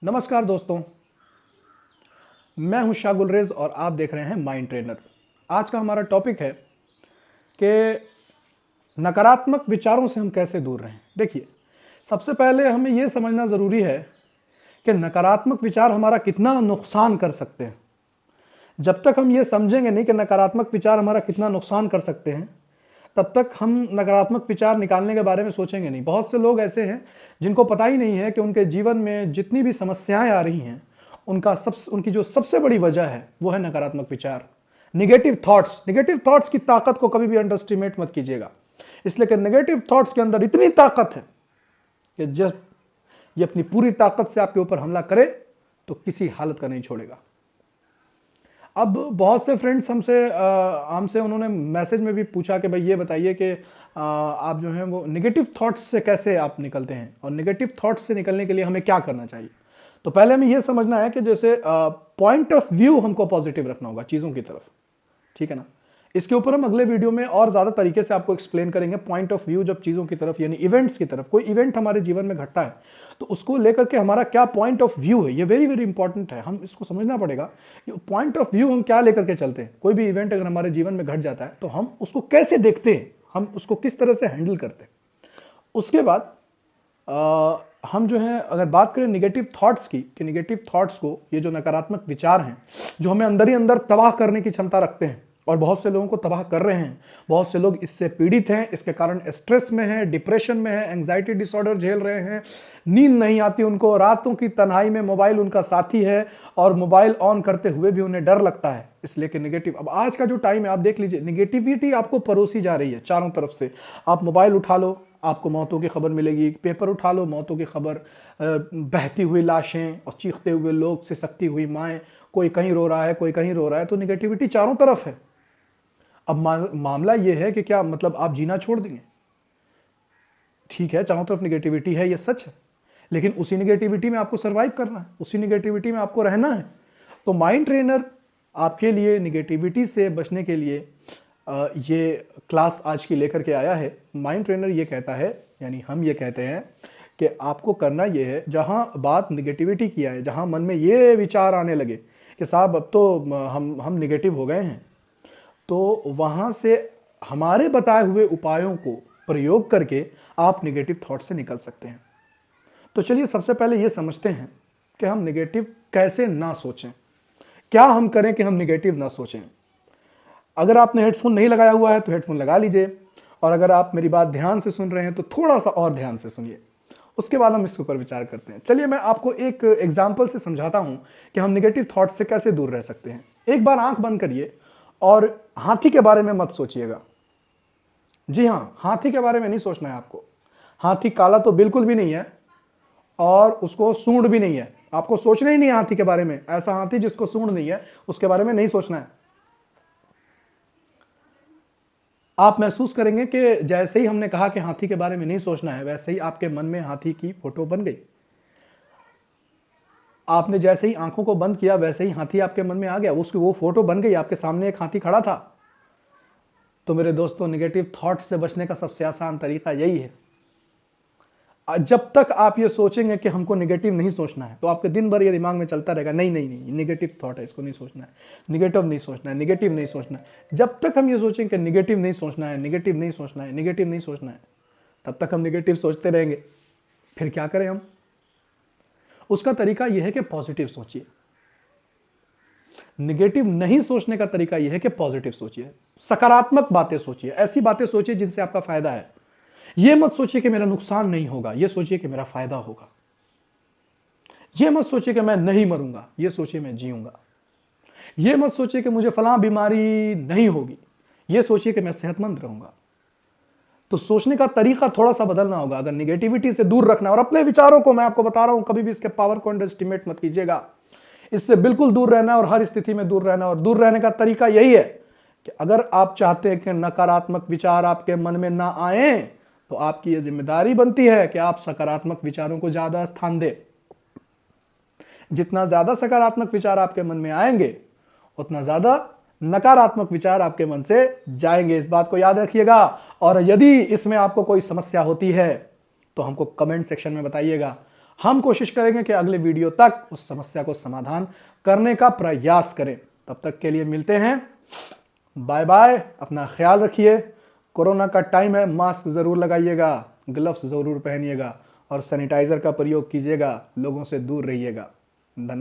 नमस्कार दोस्तों, मैं हूं शाह गुलरेज और आप देख रहे हैं माइंड ट्रेनर। आज का हमारा टॉपिक है कि नकारात्मक विचारों से हम कैसे दूर रहें। देखिए, सबसे पहले हमें यह समझना जरूरी है कि नकारात्मक विचार हमारा कितना नुकसान कर सकते हैं। जब तक हम ये समझेंगे नहीं कि नकारात्मक विचार हमारा कितना नुकसान कर सकते हैं, तब तक हम नकारात्मक विचार निकालने के बारे में सोचेंगे नहीं। बहुत से लोग ऐसे हैं जिनको पता ही नहीं है कि उनके जीवन में जितनी भी समस्याएं आ रही हैं, उनकी जो सबसे बड़ी वजह है वो है नकारात्मक विचार, निगेटिव थॉट्स। निगेटिव थॉट्स की ताकत को कभी भी अंडर एस्टिमेट मत कीजिएगा, इसलिए कि नेगेटिव थॉट्स के अंदर इतनी ताकत है कि जब ये अपनी पूरी ताकत से आपके ऊपर हमला करे तो किसी हालत का नहीं छोड़ेगा। अब बहुत से फ्रेंड्स हमसे उन्होंने मैसेज में भी पूछा कि भाई ये बताइए कि आप जो हैं वो नेगेटिव थॉट्स से कैसे आप निकलते हैं और नेगेटिव थॉट्स से निकलने के लिए हमें क्या करना चाहिए। तो पहले हमें ये समझना है कि जैसे पॉइंट ऑफ व्यू हमको पॉजिटिव रखना होगा चीज़ों की तरफ, ठीक है ना। इसके ऊपर हम अगले वीडियो में और ज्यादा तरीके से आपको एक्सप्लेन करेंगे। पॉइंट ऑफ व्यू जब चीजों की तरफ यानी इवेंट्स की तरफ, कोई इवेंट हमारे जीवन में घटता है तो उसको लेकर के हमारा क्या पॉइंट ऑफ व्यू है, ये वेरी वेरी इंपॉर्टेंट है। हम इसको समझना पड़ेगा कि पॉइंट ऑफ व्यू हम क्या लेकर के चलते हैं। कोई भी इवेंट अगर हमारे जीवन में घट जाता है तो हम उसको कैसे देखते हैं, हम उसको किस तरह से हैंडल करते हैं। उसके बाद हम जो है अगर बात करें निगेटिव थॉट्स की, कि निगेटिव थॉट्स को, ये जो नकारात्मक विचार हैं जो हमें अंदर ही अंदर तबाह करने की क्षमता रखते हैं और बहुत से लोगों को तबाह कर रहे हैं। बहुत से लोग इससे पीड़ित हैं, इसके कारण स्ट्रेस में हैं, डिप्रेशन में हैं, एंग्जाइटी डिसऑर्डर झेल रहे हैं, नींद नहीं आती उनको, रातों की तन्हाई में मोबाइल उनका साथी है और मोबाइल ऑन करते हुए भी उन्हें डर लगता है। इसलिए कि नेगेटिव, अब आज का जो टाइम है आप देख लीजिए, नेगेटिविटी आपको परोसी जा रही है चारों तरफ से। आप मोबाइल उठा लो, आपको मौतों की खबर मिलेगी, पेपर उठा लो, मौतों की खबर, बहती हुई लाशें और चीखते हुए लोग, सिसकती हुई माएँ, कोई कहीं रो रहा है, कोई कहीं रो रहा है। तो निगेटिविटी चारों तरफ है। अब मामला यह है कि क्या मतलब आप जीना छोड़ देंगे? ठीक है, चारों तरफ निगेटिविटी है, ये सच है, लेकिन उसी निगेटिविटी में आपको सरवाइव करना है, उसी निगेटिविटी में आपको रहना है। तो माइंड ट्रेनर आपके लिए निगेटिविटी से बचने के लिए ये क्लास आज की लेकर के आया है। माइंड ट्रेनर ये कहता है, यानी हम ये कहते हैं कि आपको करना ये है, जहां बात निगेटिविटी की है, जहां मन में ये विचार आने लगे कि साहब अब तो हम निगेटिव हो गए हैं, तो वहां से हमारे बताए हुए उपायों को प्रयोग करके आप निगेटिव थॉट से निकल सकते हैं। तो चलिए सबसे पहले यह समझते हैं कि हम निगेटिव कैसे ना सोचें, क्या हम करें कि हम निगेटिव ना सोचें। अगर आपने हेडफोन नहीं लगाया हुआ है तो हेडफोन लगा लीजिए, और अगर आप मेरी बात ध्यान से सुन रहे हैं तो थोड़ा सा और ध्यान से सुनिए, उसके बाद हम इसके ऊपर विचार करते हैं। चलिए मैं आपको एक एग्जाम्पल से समझाता हूं कि हम निगेटिव थॉट से कैसे दूर रह सकते हैं। एक बार आंख बंद करिए और हाथी के बारे में मत सोचिएगा। जी हां, हाथी के बारे में नहीं सोचना है आपको। हाथी काला तो बिल्कुल भी नहीं है और उसको सूंड भी नहीं है। आपको सोचना ही नहीं है हाथी के बारे में। ऐसा हाथी जिसको सूंड नहीं है उसके बारे में नहीं सोचना है। आप महसूस करेंगे कि जैसे ही हमने कहा कि हाथी के बारे में नहीं सोचना है, वैसे ही आपके मन में हाथी की फोटो बन गई। आपने जैसे ही आंखों को बंद किया वैसे ही हाथी आपके मन में आ गया, उसकी वो फोटो बन गई, आपके सामने एक हाथी खड़ा था। तो मेरे दोस्तों, नेगेटिव थॉट्स से बचने का सबसे आसान तरीका यही है। जब तक आप ये सोचेंगे कि हमको नेगेटिव नहीं सोचना है, तो आपके दिन भर ये दिमाग में चलता रहेगा, नहीं नहीं नहीं, नेगेटिव थॉट है, इसको नहीं सोचना है, नेगेटिव नहीं सोचना है, नेगेटिव नहीं सोचना है। जब तक हम ये सोचेंगे कि नेगेटिव नहीं सोचना है, नेगेटिव नहीं सोचना है, नेगेटिव नहीं सोचना है, तब तक हम नेगेटिव सोचते रहेंगे। फिर क्या करें हम? उसका तरीका यह है कि पॉजिटिव सोचिए। निगेटिव नहीं सोचने का तरीका यह है कि पॉजिटिव सोचिए, सकारात्मक बातें सोचिए, ऐसी बातें सोचिए जिनसे आपका फायदा है। यह मत सोचिए कि मेरा नुकसान नहीं होगा, यह सोचिए कि मेरा फायदा होगा। यह मत सोचिए कि मैं नहीं मरूंगा, यह सोचिए मैं जीऊंगा। यह मत सोचिए कि मुझे फलां बीमारी नहीं होगी, यह सोचिए कि मैं सेहतमंद रहूंगा। तो सोचने का तरीका थोड़ा सा बदलना होगा अगर निगेटिविटी से दूर रखना है। और अपने विचारों को, मैं आपको बता रहा हूं, कभी भी इसके पावर को अंडर एस्टिमेट मत कीजिएगा। इससे बिल्कुल दूर रहना है और हर स्थिति में दूर रहना है। और दूर रहने का तरीका यही है कि अगर आप चाहते हैं कि नकारात्मक विचार आपके मन में ना आए, तो आपकी यह जिम्मेदारी बनती है कि आप सकारात्मक विचारों को ज्यादा स्थान दें। जितना ज्यादा सकारात्मक विचार आपके मन में आएंगे, उतना ज्यादा नकारात्मक विचार आपके मन से जाएंगे। इस बात को याद रखिएगा। और यदि इसमें आपको कोई समस्या होती है तो हमको कमेंट सेक्शन में बताइएगा। हम कोशिश करेंगे कि अगले वीडियो तक उस समस्या को समाधान करने का प्रयास करें। तब तक के लिए मिलते हैं, बाय बाय, अपना ख्याल रखिए। कोरोना का टाइम है, मास्क जरूर लगाइएगा, ग्लव्स जरूर पहनिएगा और सैनिटाइजर का प्रयोग कीजिएगा। लोगों से दूर रहिएगा। धन्यवाद।